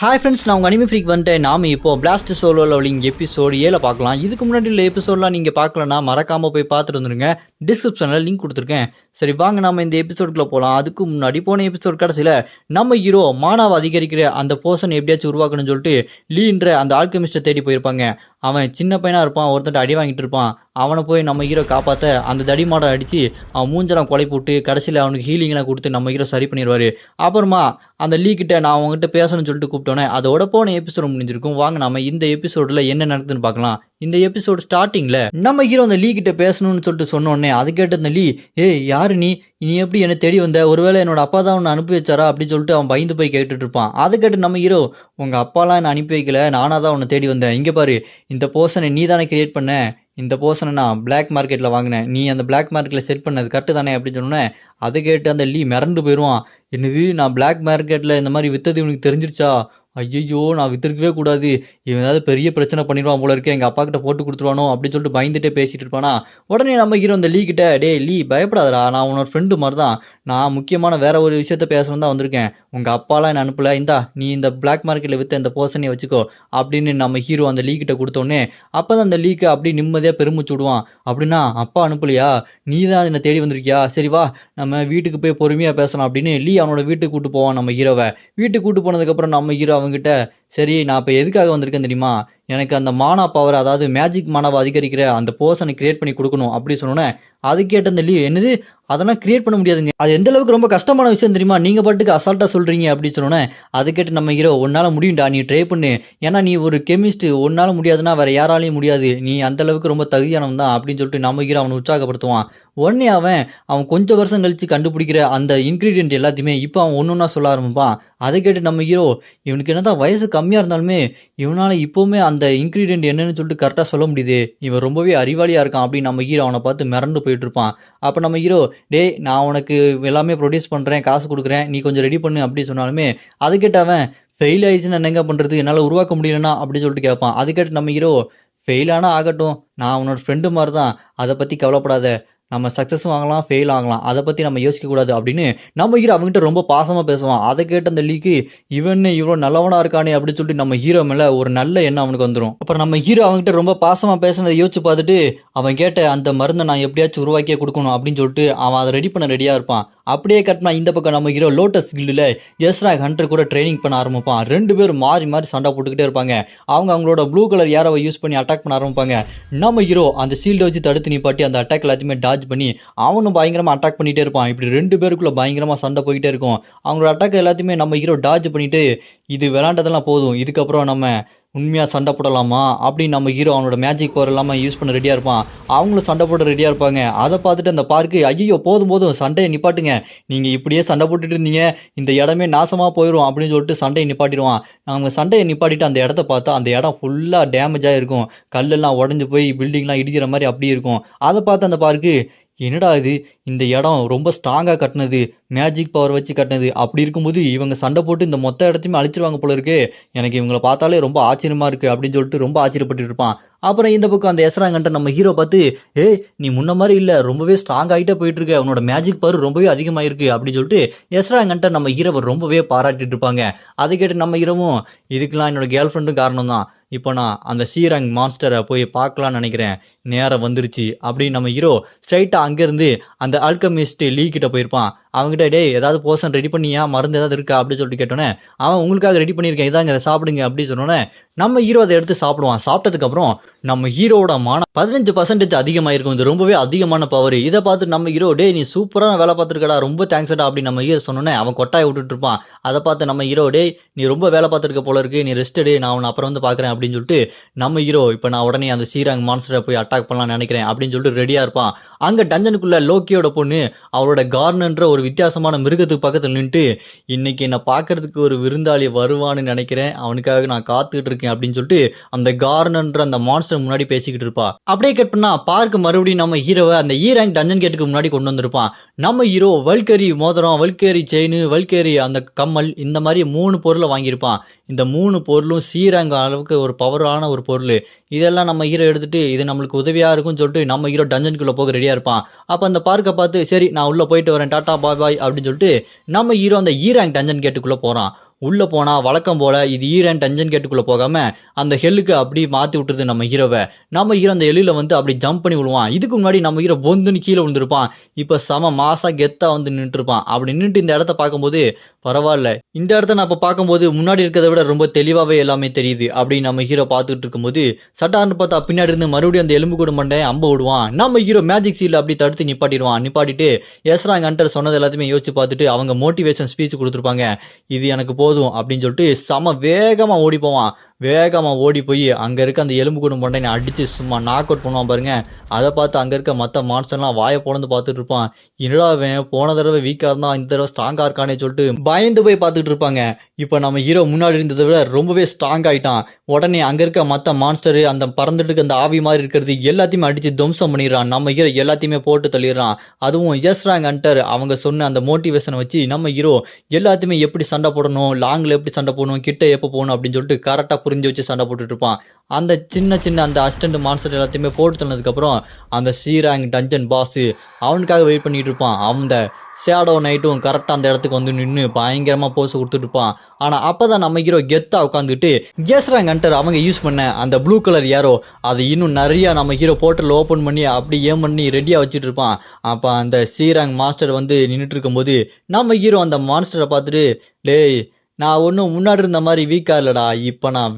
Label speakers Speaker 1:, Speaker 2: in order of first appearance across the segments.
Speaker 1: Hi friends, நான் உங்கள் anime freak வந்துட்டேன். நாம இப்போ பிளாஸ்ட் சோலோ லெவலிங் எபிசோடு 7 பார்க்கலாம். இதுக்கு முன்னாடி உள்ள எபிசோடெலாம் நீங்கள் பார்க்கலன்னா மறக்காமல் போய் பார்த்துட்டு வந்துருங்க. டிஸ்கிரிப்ஷனில் லிங்க் கொடுத்துருக்கேன். சரி வாங்க நம்ம இந்த எபிசோடுக்குள்ளே போகலாம். அதுக்கு முன்னாடி போன எபிசோட் கடைசியில் நம்ம ஹீரோ மானாவை அதிகரிக்கிற அந்த போர்ஷன் எப்படியாச்சும் உருவாக்கணும்னு சொல்லிட்டு லீன்ற அந்த ஆல்கெமிஸ்ட்டை தேடி போயிருப்பாங்க. அவன் சின்ன பையனாக இருப்பான், ஒருத்தட்ட அடி வாங்கிட்டு இருப்பான். அவனை போய் நம்ம ஹீரோ காப்பாற்ற அந்த தடிமாடை அடித்து அவன் மூஞ்செல்லாம் கொலை போட்டு கடைசியில் அவனுக்கு ஹீலிங்லாம் கொடுத்து நம்ம ஹீரோ சரி பண்ணிடுவார். அப்புறமா அந்த லீக்கிட்ட நான் அவங்ககிட்ட பேசணும்னு சொல்லிட்டு கூப்பிட்டோன்னே அதோட போன எபிசோடு முடிஞ்சிருக்கும். வாங்க நம்ம இந்த எபிசோடில் என்ன நடக்குதுன்னு பார்க்கலாம். இந்த எபிசோடு ஸ்டார்டிங்கில் நம்ம ஹீரோ அந்த லீ கிட்ட பேசணும்னு சொல்லிட்டு சொன்னோடனே அது கேட்ட அந்த லீ, ஏய் யாரு நீ எப்படி என்னை தேடி வந்த, ஒருவேளை என்னோட அப்பா தான் உன்னை அனுப்பி வச்சாரா அப்படின்னு சொல்லிட்டு அவன் பயந்து போய் கேட்டுட்டு இருப்பான். அதை கேட்டு நம்ம ஹீரோ, உங்கள் அப்பாலாம் என்னை அனுப்பி வைக்கல, நானாக தான் உன்னை தேடி வந்தேன். இங்கே பாரு, இந்த போர்ஷனை நீ தானே கிரியேட் பண்ண, இந்த போர்ஷனை நான் பிளாக் மார்க்கெட்டில் வாங்கினேன், நீ அந்த பிளாக் மார்க்கெட்டில் செட் பண்ணது கரெக்டு தானே அப்படின்னு சொன்னேன். அதை கேட்டு அந்த லீ மிரண்டு போயிடுவான். என்னது, நான் பிளாக் மார்க்கெட்டில் இந்த மாதிரி விற்றது இவனுக்கு தெரிஞ்சிருச்சா? ஐயோ, நான் விற்றுருக்கவே கூடாது, இவன் ஏதாவது பெரிய பிரச்சனை பண்ணிடுவான் போல இருக்கே, எங்கள் அப்பா கிட்ட போட்டு கொடுத்துருவானோ அப்படின்னு சொல்லிட்டு பயந்துட்டே பேசிகிட்டு இருப்பானா. உடனே நம்ம ஹீரோ அந்த லீ கிட்ட, டே லீ பயப்படாதடா, நான் உன்னோட ஃப்ரெண்டு மாதிரி தான், நான் முக்கியமான வேற ஒரு விஷயத்த பேசணும் தான் வந்திருக்கேன், உங்கள் அப்பாலாம் என்ன அனுப்பலை, இந்தா நீ இந்த பிளாக் மார்க்கெட்டில் விற்ற இந்த போர்ஷனையை வச்சுக்கோ அப்படின்னு நம்ம ஹீரோ அந்த லீ கிட்ட கொடுத்தோன்னே அப்போ தான் அந்த லீக்கு அப்படி நிம்மதியாக பெருமிச்சு விடுவான். அப்படின்னா அப்பா அனுப்பலையா, நீ தான் என்னை தேடி வந்திருக்கியா, சரி வா நம்ம வீட்டுக்கு போய் பொறுமையாக பேசலாம் அப்படின்னு லீ அவனோட வீட்டுக்கு கூட்டு போவான். நம்ம ஹீரோவை வீட்டுக்கு கூட்டு போனதுக்கப்புறம் நம்ம ஹீரோ அவங்ககிட்ட, சரி நான் இப்போ எதுக்காக வந்திருக்கேன் தெரியுமா, எனக்கு அந்த மானா பவர், அதாவது மேஜிக் மானாவை அதிகரிக்கிற அந்த போர்ஷனை கிரியேட் பண்ணி கொடுக்கணும் அப்படி சொன்னோன்னே அது கேட்ட அந்த லீ, என்னது அதெல்லாம் கிரியேட் பண்ண முடியாதுங்க, அது எந்த அளவுக்கு ரொம்ப கஷ்டமான விஷயம் தெரியுமா, நீங்கள் பாட்டுக்கு அசால்ட்டாக சொல்கிறீங்க அப்படின்னு சொன்னோன்னே அது கேட்டு நம்ம ஹீரோ, உன்னால் முடியும்டா, நீ ட்ரை பண்ணு, ஏன்னா நீ ஒரு கெமிஸ்ட், உன்னால் முடியாதுன்னா வேறு யாராலையும் முடியாது, நீ அந்தளவுக்கு ரொம்ப தகுதியானவன் தான் அப்படின்னு சொல்லிட்டு நம்ம ஹீரோ அவனை உற்சாகப்படுத்துவான். உடனே அவன் கொஞ்சம் வருஷம் கழித்து கண்டுபிடிக்கிற அந்த இன்க்ரீடியன்ட் எல்லாத்தையுமே இப்போ அவன் ஒன்று ஒன்றா சொல்ல ஆரம்பிப்பான். அதை கேட்டு நம்ம ஹீரோ, இவனுக்கு என்ன தான் வயசு கம்மியாக இருந்தாலுமே இவனால் இப்போவுமே அந்த இன்க்ரீடியன்ட் என்னன்னு சொல்லிட்டு கரெக்டாக சொல்ல முடியுது, இவன் ரொம்பவே அறிவாளியாக இருக்கான் அப்படின்னு நம்ம ஹீரோ அவனை பார்த்து மிரண்டு போயிட்டு இருப்பான். அப்போ நம்ம ஹீரோ, டேய் நான் உனக்கு எல்லாமே ப்ரொடியூஸ் பண்ணுறேன், காசு கொடுக்குறேன், நீ கொஞ்சம் ரெடி பண்ணு அப்படி சொன்னாலுமே அது கேட்டு அவன், ஃபெயில் ஆயிடுச்சுன்னு என்னங்க பண்ணுறது, என்னால் உருவாக்க முடியலன்னா அப்படின்னு சொல்லிட்டு கேட்பான். அது கேட்டு நம்ம ஹீரோ, ஃபெயில் ஆனால் ஆகட்டும், நான் உன்னோட ஃப்ரெண்டு மாதிரி தான், அதை பற்றி கவலைப்படாத, நம்ம சக்ஸஸும் ஆகலாம் ஃபெயில் ஆகலாம், அதை பற்றி நம்ம யோசிக்கக்கூடாது அப்படின்னு நம்ம ஹீரோ அவங்ககிட்ட ரொம்ப பாசமாக பேசுவான். அதை கேட்ட அந்த லீக்கு, இவன் இவ்வளோ நல்லவனாக இருக்கானே அப்படின்னு சொல்லிட்டு நம்ம ஹீரோ மேலே ஒரு நல்ல எண்ணம் அவனுக்கு வந்துடும். அப்புறம் நம்ம ஹீரோ அவங்ககிட்ட ரொம்ப பாசமாக பேசுனதை யோசிச்சு பார்த்துட்டு அவன் கேட்ட அந்த மருந்தை நான் எப்படியாச்சும் உருவாக்கியே கொடுக்கணும் அப்படின்னு சொல்லிட்டு அவன் அதை ரெடி பண்ண ரெடியாக இருப்பான். அப்படியே கட்டினா இந்த பக்கம் நம்ம ஹீரோ லோட்டஸ் கில்டில் எஸ்ராக் ஹண்டர் கூட ட்ரைனிங் பண்ண ஆரம்பிப்பான். ரெண்டு பேரும் மாறி மாறி சண்டை போட்டுக்கிட்டே இருப்பாங்க. அவங்களோட ப்ளூ கலர் யாரவை யூஸ் பண்ணி அட்டாக் பண்ண ஆரம்பிப்பாங்க. நம்ம ஹீரோ அந்த சீல்டை வச்சு தடுத்து நிப்பாட்டி அந்த அட்டாக் எல்லாத்தையுமே டாஜ் பண்ணி அவனும் பயங்கரமாக அட்டாக் பண்ணிகிட்டே இருப்பான். இப்படி ரெண்டு பேருக்குள்ளே பயங்கரமாக சண்டை போயிட்டே இருக்கும். அவங்களோட அட்டாக் எல்லாத்தையுமே நம்ம ஹீரோ டாஜ் பண்ணிவிட்டு, இது விளாண்டதெல்லாம் போதும், இதுக்கப்புறம் நம்ம உண்மையாக சண்டை போடலாமா அப்படின்னு நம்ம ஹீரோ அவனோட மேஜிக் பவர் இல்லாமல் யூஸ் பண்ண ரெடியாக இருப்பான். அவங்களும் சண்டை போட ரெடியாக இருப்பாங்க. அதை பார்த்துட்டு அந்த பார்க்கு, ஐயோ போதும் சண்டையை நிப்பாட்டுங்க, நீங்கள் இப்படியே சண்டை போட்டுட்டு இருந்தீங்க, இந்த இடமே நாசமாக போயிடும் அப்படின்னு சொல்லிட்டு சண்டையை நிப்பாட்டிடுவான். அவங்க சண்டையை நிப்பாட்டிட்டு அந்த இடத்த பார்த்தா அந்த இடம் ஃபுல்லாக டேமேஜாக இருக்கும், கல்லெல்லாம் உடஞ்சி போய் பில்டிங்லாம் இடிக்கிற மாதிரி அப்படியே இருக்கும். அதை பார்த்து அந்த பார்க்கு, என்னடா இது, இந்த இடம் ரொம்ப ஸ்ட்ராங்காக கட்டினது, மேஜிக் பவர் வச்சு கட்டினது, அப்படி இருக்கும்போது இவங்க சண்டை போட்டு இந்த மொத்த இடத்தையுமே அழிச்சிருவாங்க போல இருக்கு, எனக்கு இவங்களை பார்த்தாலே ரொம்ப ஆச்சரியமாக இருக்குது அப்படின்னு சொல்லிட்டு ரொம்ப ஆச்சரியப்பட்டு இருப்பான். அப்புறம் இந்த பக்கம் அந்த எஸ்ராங்கன்ட்ட நம்ம ஹீரோ பார்த்து, ஏய் நீ முன்ன மாதிரி இல்லை, ரொம்பவே ஸ்ட்ராங் ஆகிட்டே போயிட்டுருக்கு, அவனோட மேஜிக் பவர் ரொம்பவே அதிகமாகிருக்கு அப்படின்னு சொல்லிட்டு எஸ்ராங்கன்ட்ட நம்ம ஹீரோவை ரொம்பவே பாராட்டிட்டு இருப்பாங்க. அதை கேட்டு நம்ம ஹீரோவும், இதுக்கெல்லாம் என்னோட கேர்ள் ஃப்ரெண்டும் காரணம் தான், இப்போ நான் அந்த சீரங் மான்ஸ்டரை போய் பார்க்கலான்னு நினைக்கிறேன், நேரம் வந்துருச்சு அப்படின்னு நம்ம ஹீரோ ஸ்ட்ரைட்டாக அங்கேருந்து அந்த ஆல்கெமிஸ்ட் லீ கிட்ட போயிருப்பான். அவங்ககிட்ட, டேய் ஏதாவது போர்ஷன் ரெடி பண்ணியா, மருந்து ஏதாவது இருக்கா அப்படின்னு சொல்லிட்டு கேட்டோன்னே அவன், உங்களுக்காக ரெடி பண்ணியிருக்கேன், இதாங்க அதை சாப்பிடுங்க அப்படின்னு சொன்னோன்னே நம்ம ஹீரோ அதை எடுத்து சாப்பிடுவான். சாப்பிட்டதுக்கப்புறம் நம்ம ஹீரோட மான 15% அதிகமாயிருக்கும், இது ரொம்பவே அதிகமான பவர். இதை பார்த்து நம்ம ஹீரோ, டே நீ சூப்பரான வேலை பார்த்துருக்கடா, ரொம்ப தேங்க்ஸ்டா அப்படின்னு நம்ம ஹீரோ சொன்னோன்னே அவன் கொட்டாயை விட்டுட்டு இருப்பான். அதை பார்த்து நம்ம ஹீரோ, டே நீ ரொம்ப வேலை பார்த்துருக்க போல இருக்கு, நீ ரெஸ்ட் டே, நான் அவனை அப்புறம் வந்து பார்க்குறேன் அப்படின்னு சொல்லிட்டு நம்ம ஹீரோ, இப்போ நான் உடனே அந்த சீராங் மான்ஸ்டரை போய் அட்டாக் பண்ணலாம்னு நினைக்கிறேன் அப்படின்னு சொல்லிட்டு ரெடியாக இருப்பான். அங்கே டஞ்சனுக்குள்ள லோக்கியோட பொண்ணு அவளோட கார்னன்ற ஒரு வித்தியாசமான மிருகத்துக்கு பக்கத்தில் நின்றுட்டு, இன்னைக்கு என்னை பார்க்கறதுக்கு ஒரு விருந்தாளி வருவான்னு நினைக்கிறேன், அவனுக்காக நான் காத்துக்கிட்டு இருக்கேன் அப்படின்னு சொல்லிட்டு அந்த கார்னன்ற அந்த மான்ஸ்டர் முன்னாடி பேசிக்கிட்டு இருப்பா. அப்படியே கட் பண்ணா பார்க்க மறுபடியும் நம்ம ஹீரோவை அந்த ரேங்க் டஞ்சன் கேட்டுக்கு முன்னாடி கொண்டு வந்திருப்பான். நம்ம ஹீரோ வல்கரி மோதிரம், வல்கரி செயின், வல்கரி அந்த கம்மல், இந்த மாதிரி 3 பொருளை வாங்கியிருப்பான். இந்த 3 பொருளும் ரேங்க் அளவுக்கு ஒரு பவரான ஒரு பொருள். இதெல்லாம் நம்ம ஹீரோ எடுத்துட்டு இது நம்மளுக்கு உதவியாக இருக்கும்னு சொல்லிட்டு நம்ம ஹீரோ டஞ்சனுக்குள்ளே போக ரெடியாக இருப்பான். அப்போ அந்த பார்க்கை பார்த்து, சரி நான் உள்ளே போயிட்டு வரேன், டாட்டா பாய் பாய் அப்படின்னு சொல்லிட்டு நம்ம ஹீரோ அந்த ரேங்க் டஞ்சன் கேட்டுக்குள்ளே போகிறான். உள்ள போனா வழக்கம் போல இது ஈரன் டஞ்சன் கேட்டுக்குள்ள போகாம அந்த ஹெல்லுக்கு அப்படி மாத்தி விட்டுருது நம்ம ஹீரோவை. நம்ம ஹீரோ அந்த எல்லுல வந்து அப்படி ஜம்ப் பண்ணி விழுவான். இதுக்கு முன்னாடி நம்ம ஹீரோ பொந்துன்னு கீழே விழுந்திருப்பான். இப்ப செம மாசா கெத்தா வந்து நின்றுட்டு இருப்பான். அப்படி நின்றுட்டு இந்த இடத்த பார்க்கும்போது பரவாயில்ல, இந்த இடத்த நான் இப்ப பார்க்கும்போது முன்னாடி இருக்கிறத விட ரொம்ப தெளிவாவே எல்லாமே தெரியுது அப்படின்னு நம்ம ஹீரோ பார்த்துட்டு இருக்கும்போது சட்டார்னு பார்த்தா பின்னாடி இருந்து மறுபடியும் அந்த எலும்பு கூட மண்டை அம்ப விடுவான். நம்ம ஹீரோ மேஜிக் சீல் அப்படி தடுத்து நிப்பாட்டிடுவான். நிப்பாட்டிட்டு எஸ்ராங் ஹண்டர் சொன்னது எல்லாத்தையுமே யோசிச்சு பார்த்துட்டு அவங்க மோட்டிவேஷன் ஸ்பீச் கொடுத்துருப்பாங்க. இது எனக்கு போதும் அப்படின்னு சொல்லிட்டு செம வேகமா ஓடி போவான். வேகமா ஓடி போய் அங்க இருக்க அந்த எலும்பு கூட மண்டையை அடிச்சு சும்மா நாக் அவுட் பண்ணுவான் பாருங்க. அதை பார்த்து அங்க இருக்க மற்ற மான்ஸ்டர்லாம் வாயை பொழந்து பார்த்துட்டு இருப்பான். என்னடா அவன் போன தடவை வீக்கா இருந்தா இந்த தடவை ஸ்ட்ராங்கா இருக்கானே சொல்லிட்டு பயந்து போய் பார்த்துட்டு இருப்பாங்க. இப்ப நம்ம ஹீரோ முன்னாடி இருந்ததை விட ரொம்பவே ஸ்ட்ராங் ஆயிட்டான். உடனே அங்க இருக்க மற்ற மான்ஸ்டர் அந்த பறந்துட்டு இருக்க அந்த ஆவி மாதிரி இருக்கிறது எல்லாத்தையுமே அடிச்சு துவம்சம் பண்ணிடுறான். நம்ம ஹீரோ எல்லாத்தையுமே போட்டு தள்ளிடுறான். அதுவும் எஸ்ராங் ஹண்டர் அவங்க சொன்ன அந்த மோட்டிவேஷனை வச்சு நம்ம ஹீரோ எல்லாத்தையுமே எப்படி சண்டை போடணும், லாங்ல எப்படி சண்டை போடணும், கிட்ட எப்போ போகணும் அப்படின்னு சொல்லிட்டு கரெக்டா புரிஞ்சு வச்சு சண்டை போட்டுட்டு இருப்பான். அந்த சின்ன சின்ன அந்த அசிஸ்டன்ட் மான்ஸ்டர் எல்லாத்தையுமே போட்டு தந்ததுக்கு அப்புறம் அந்த சீராங் டஞ்சன் பாஸ் அவனுக்காக வெயிட் பண்ணிட்டு இருப்பான். அந்த ஷேடோ நைட்டும் கரெக்டாக அந்த இடத்துக்கு வந்து நின்று பயங்கரமாக போஸ் கொடுத்துட்டு இருப்பான். ஆனால் அப்போ தான் நம்ம ஹீரோ கெத்தாக உட்காந்துட்டு கேஸ்ராங் ஹண்டர் அவங்க யூஸ் பண்ண அந்த ப்ளூ கலர் ஏரோ அதை இன்னும் நிறையா நம்ம ஹீரோ போர்ட்டல் ஓப்பன் பண்ணி அப்படி ஏம் பண்ணி ரெடியாக வச்சுட்டு இருப்பான். அப்போ அந்த சீராங் மாஸ்டர் வந்து நின்றுட்டு இருக்கும்போது நம்ம ஹீரோ அந்த மான்ஸ்டரை பார்த்துட்டு, டேய் நான் ஒன்றும் முன்னாடி இருந்த மாதிரி வீக்கா இல்லடா, இப்போ நான்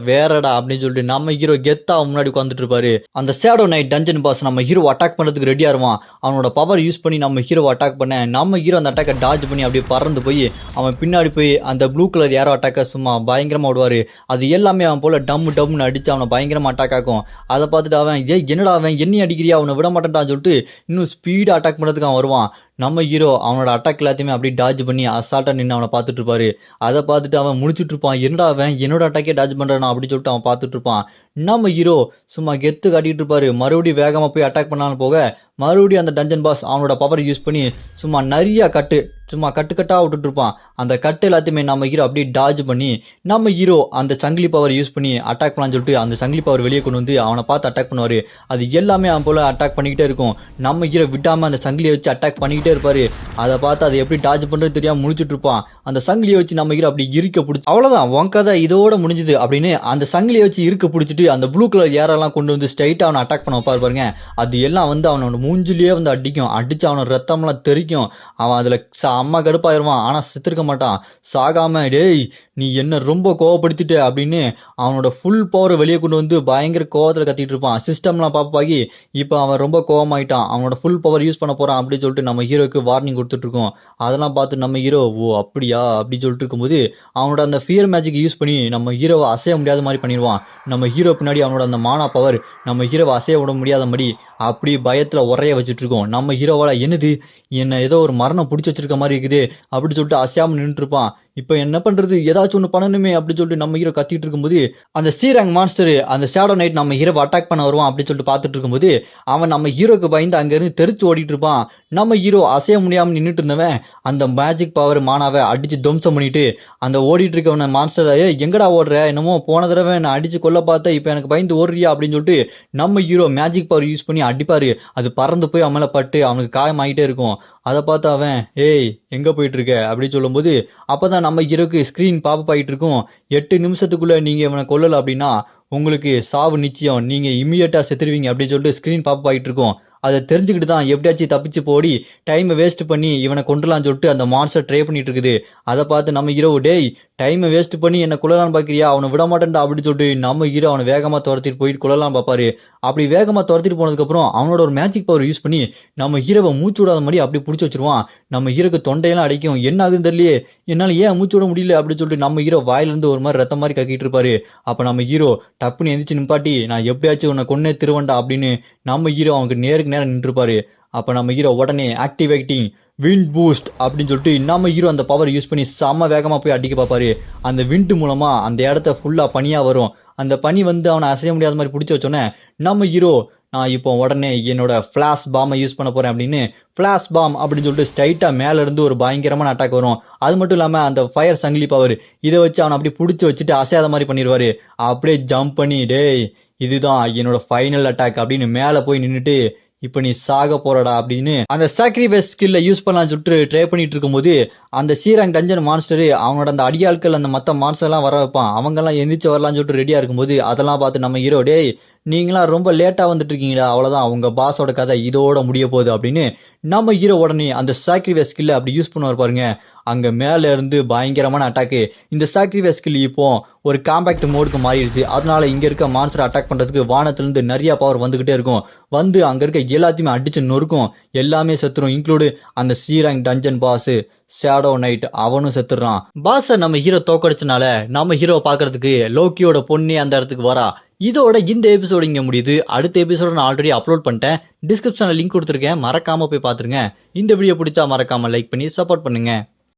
Speaker 1: வேறடா அப்படின்னு சொல்லிட்டு நம்ம ஹீரோ கெத்தா முன்னாடி உட்காந்துட்டு இருப்பாரு. அந்த ஷேடோ நைட் டஞ்சன் பாஸ் நம்ம ஹீரோ அட்டாக் பண்ணுறதுக்கு ரெடியா இருவான். அவனோட பவர் யூஸ் பண்ணி நம்ம ஹீரோ அட்டாக் பண்ண நம்ம ஹீரோ அந்த அட்டாக்கை டாஜ் பண்ணி அப்படியே பறந்து போய் அவன் பின்னாடி போய் அந்த ப்ளூ கலர் ஏரோ அட்டாக்கை சும்மா பயங்கரமா விடுவாரு. அது எல்லாமே அவன் போல டம்னு அடிச்சு அவனை பயங்கரமா அட்டாக் ஆகும். அதை பார்த்துட்டு அவன் என்னடா அவன் என்னையும் அடிக்கிறியா, அவனை விட மாட்டேன்டான்னு சொல்லிட்டு இன்னும் ஸ்பீடாக அட்டாக் பண்ணுறதுக்கு அவன் வருவான். நம்ம ஹீரோ அவனோட அட்டாக் எல்லாத்தையுமே அப்படியே டாஜ் பண்ணி அசால்ட்டாக நின்று அவனை பார்த்துட்டு இருப்பாரு. அதை பார்த்துட்டு அவன் முடிச்சுட்டு இருப்பான். என்னடா அவன் என்னோட அட்டாக்கே டாஜ் பண்ணுறான் அப்படின்னு சொல்லிட்டு அவன் பார்த்துட்டு இருப்பான். நம்ம ஹீரோ சும்மா கெத்து காட்டிட்டு இருப்பாரு. மறுபடியும் வேகமாக போய் அட்டாக் பண்ணாலும் போக மறுபடியும் அந்த டஞ்சன் பாஸ் அவனோட பவர் யூஸ் பண்ணி சும்மா நிறைய சும்மா கட்டாக விட்டுட்டு இருப்பான். அந்த கட்டு எல்லாத்தையுமே நம்ம ஹீரோ அப்படியே டாஜ் பண்ணி நம்ம ஹீரோ அந்த சங்கிலி பவர் யூஸ் பண்ணி அட்டாக் பண்ணலான்னு சொல்லிட்டு அந்த சங்கிலி பவர் வெளியே கொண்டு வந்து அவனை பார்த்து அட்டாக் பண்ணுவார். அது எல்லாமே அவன் போல் அட்டாக் பண்ணிக்கிட்டே இருக்கும். நம்ம ஹீரோ விட்டாமல் அந்த சங்கிலியை வச்சு அட்டாக் பண்ணிக்கிட்டே இருப்பார். அதை பார்த்து அதை எப்படி டாஜ் பண்ணுறது தெரியாமல் முடிச்சுட்டு இருப்பான். அந்த சங்கிலியை வச்சு நம்ம ஹீரோ அப்படி இருக்க பிடிச்சி அவ்வளோதான் உன் கதை இதோட முடிஞ்சுது அப்படின்னு அந்த சங்கிலியை வச்சு இருக்க பிடிச்சிட்டு அந்த ப்ளூ கலர் ஏரெல்லாம் கொண்டு வந்து ஸ்ட்ரைட்டாக அவனை அட்டாக் பண்ண வைப்பார் பாருங்க. அது எல்லாம் வந்து அவனோட மூஞ்சிலேயே வந்து அடிச்சு அவனோட ரத்தம்லாம் தெரிக்கும். அவன் அதில் அம்மா கடுப்பாயிருவான். ஆனால் செத்துருக்க மாட்டான். சாகாம டேய் நீ என்ன ரொம்ப கோவப்படுத்திட்ட அப்படின்னு அவனோட ஃபுல் பவரை வெளியே கொண்டு வந்து பயங்கர கோவத்தில் கத்திட்டு இருப்பான். சிஸ்டம்லாம் பாப்பாகி இப்போ அவன் ரொம்ப கோவமாயிட்டான். அவனோட ஃபுல் பவர் யூஸ் பண்ண போறான் அப்படின்னு சொல்லிட்டு நம்ம ஹீரோக்கு வார்னிங் கொடுத்துட்டு இருக்கோம். அதெல்லாம் பார்த்து நம்ம ஹீரோ ஓ அப்படியா அப்படின்னு சொல்லிட்டு இருக்கும்போது அவனோட அந்த ஃபியர் மேஜிக் யூஸ் பண்ணி நம்ம ஹீரோவை அசைய முடியாத மாதிரி பண்ணிடுவான். நம்ம ஹீரோ பின்னாடி அவனோட அந்த மானா பவர் நம்ம ஹீரோவை அசைய விட முடியாத மாதிரி அப்படி பயத்தில் உரைய வச்சுட்டு இருக்கோம். நம்ம ஹீரோவால் என்னது என்ன ஏதோ ஒரு மரணம் பிடிச்சி வச்சிருக்க மாதிரி இருக்குது அப்படின்னு சொல்லிட்டு அசையாமல் நின்றுட்டு இருப்பான். இப்போ என்ன பண்ணுறது, ஏதாச்சும் ஒன்று பண்ணணுமே அப்படின்னு சொல்லிட்டு நம்ம ஹீரோ கத்திட்டு இருக்கும்போது அந்த சீராங் மான்ஸ்டர் அந்த ஷேடோ நைட் நம்ம ஹீரோவை அட்டாக் பண்ண வருவான் அப்படின்னு சொல்லிட்டு பார்த்துட்டு இருக்கும்போது அவன் நம்ம ஹீரோக்கு பயந்து அங்கேருந்து தெரிச்சு ஓடிட்டு இருப்பான். நம்ம ஹீரோ அசைய முடியாமல் நின்றுட்டு இருந்தவன் அந்த மேஜிக் பவர் மானாவை அடித்து துவம்சம் பண்ணிட்டு அந்த ஓடிட்டு இருக்கவன மான்ஸ்டரை எங்கடா ஓடுற, என்னமோ போன தடவை நான் அடித்து கொல்ல பார்த்தேன், இப்போ எனக்கு பயந்து ஓடுறியா அப்படின்னு சொல்லிட்டு நம்ம ஹீரோ மேஜிக் பவர் யூஸ் பண்ணி அடிப்பார். அது பறந்து போய் அவன் மேலே பட்டு அவனுக்கு காயமாகிட்டே இருக்கும். அதை பார்த்து அவன் ஏய் எங்கே போயிட்டு இருக்க அப்படின்னு சொல்லும்போது அப்போ தான் நம்ம ஹீரோக்கு ஸ்க்ரீன் பாப் ஆகிட்டு இருக்கும். 8 நிமிஷத்துக்குள்ளே நீங்கள் இவனை கொல்லலை அப்படின்னா உங்களுக்கு சாவு நிச்சயம், நீங்கள் இம்மீடியட்டாக செத்துருவீங்க அப்படின்னு சொல்லிட்டு ஸ்க்ரீன் பாப் ஆகிட்டு இருக்கும். அதை தெரிஞ்சுக்கிட்டு தான் எப்படியாச்சும் தப்பிச்சு போடி டைமை வேஸ்ட் பண்ணி இவனை கொண்டுலான்னு சொல்லிட்டு அந்த மான்ஸ்டர் ட்ரை பண்ணிட்டு இருக்குது. அதை பார்த்து நம்ம ஹீரோ டேய் டைமை வேஸ்ட் பண்ணி என்னை கொள்ளலான்னு பார்க்குறியா, அவனை விட மாட்டேன்டா அப்படின்னு சொல்லிட்டு நம்ம ஹீரோ அவனை வேகமாக துரத்திட்டு போயிட்டு கொள்ளலாம் பார்ப்பாரு. அப்படி வேகமாக துரத்திட்டு போனதுக்கப்புறம் அவனோட ஒரு மேஜிக் பவர் யூஸ் பண்ணி நம்ம ஹீரோவை மூச்சு விடாத மாதிரி அப்படி பிடிச்சி வச்சிருவான். நம்ம ஹீரோக்கு தொண்டையெல்லாம் அடைக்கும். என்ன ஆகுதுன்னு தெரியலையே, என்னால் ஏன் மூச்சு விட முடியல அப்படின்னு சொல்லிட்டு நம்ம ஹீரோ வாயிலிருந்து ஒரு மாதிரி ரத்தம் மாதிரி கக்கிட்டு இருப்பாரு. அப்போ நம்ம ஹீரோ டப்புன்னு எந்திரிச்சு நிப்பாட்டி நான் எப்படியாச்சும் உன்னை கொன்னே திருவண்டா அப்படின்னு நம்ம ஹீரோ அவனுக்கு நேருக்கு நேரம் நின்றுப்பாரு. அப்போ நம்ம ஹீரோ உடனே ஆக்டிவேட்டிங் விண்ட் பூஸ்ட் அப்படின்னு சொல்லிட்டு நம்ம ஹீரோ அந்த பவர் யூஸ் பண்ணி செம்ம வேகமாக போய் அடிக்க பார்ப்பாரு. அந்த விண்டு மூலமாக அந்த இடத்த ஃபுல்லாக பனியாக வரும். அந்த பனி வந்து அவனை அசைய முடியாத மாதிரி பிடிச்சி வச்சோன்னே நம்ம ஹீரோ நான் இப்போ உடனே என்னோட ஃப்ளாஷ் பாமை யூஸ் பண்ண போகிறேன் அப்படின்னு ஃப்ளாஷ் பாம் அப்படின்னு சொல்லிட்டு ஸ்ட்ரைட்டாக மேலேருந்து ஒரு பயங்கரமான அட்டாக் வரும். அது மட்டும் இல்லாமல் அந்த ஃபயர் சங்கிலி பவர் இதை வச்சு அவனை அப்படி பிடிச்சி வச்சுட்டு அசையாத மாதிரி பண்ணிடுவார். அப்படியே ஜம்ப் பண்ணி டேய் இதுதான் என்னோட ஃபைனல் அட்டாக் அப்படின்னு மேலே போய் நின்றுட்டு இப்போ நீ சாக போறடா அப்படின்னு அந்த சாக்ரிஃபைஸ் ஸ்கில்ல யூஸ் பண்ணலாம் சொல்லிட்டு ட்ரை பண்ணிட்டு இருக்கும்போது அந்த சீராங் டஞ்சன் மான்ஸ்டர் அவனோட அந்த அடியாட்கள் அந்த மற்ற மான்ஸ்டர் எல்லாம் வர வைப்பான். அவங்கெல்லாம் எந்திரிச்சு வரலாம்னு சொல்லிட்டு ரெடியா இருக்கும்போது அதெல்லாம் பார்த்து நம்ம ஹீரோ டேய் நீங்களாம் ரொம்ப லேட்டா வந்துட்டு இருக்கீங்களா, அவ்வளவுதான் உங்க பாஸோட கதை இதோட முடிய போகுது அப்படின்னு நம்ம ஹீரோ உடனே அந்த சாக்ரிஃபைஸ் ஸ்கில்ல அப்படி யூஸ் பண்ணுவார் பாருங்க. அங்க மேல இருந்து பயங்கரமான அட்டாக்கு. இந்த சாக்ரிஃபைஸ் ஸ்கில் இப்போ ஒரு காம்பேக்ட் மோடுக்கு மாறிடுச்சு. அதனால இங்க இருக்க மான்ஸ்டர் அட்டாக் பண்றதுக்கு வானத்துல இருந்து நிறைய பவர் வந்துகிட்டே இருக்கும். வந்து அங்க இருக்க எல்லாத்தையுமே அடிச்சு நொறுக்கும். எல்லாமே செத்துரும். இன்க்ளூடு அந்த சீராங் டஞ்சன் பாஸ் ஷேடோ நைட் அவனும் செத்துறான். பாஸ நம்ம ஹீரோ தோக்கடிச்சனால நம்ம ஹீரோ பாக்குறதுக்கு லோக்கியோட பொண்ணே அந்த இடத்துக்கு வரா. இதோட இந்த எபிசோடு இங்க முடியுது. அடுத்த எபிசோட நான் ஆல்ரெடி அப்லோட் பண்ணிட்டேன். டிஸ்கிரிப்ஷன்ல லிங்க் கொடுத்துருக்கேன், மறக்காம போய் பாத்துருங்க. இந்த வீடியோ பிடிச்சா மறக்காம லைக் பண்ணி சப்போர்ட் பண்ணுங்க.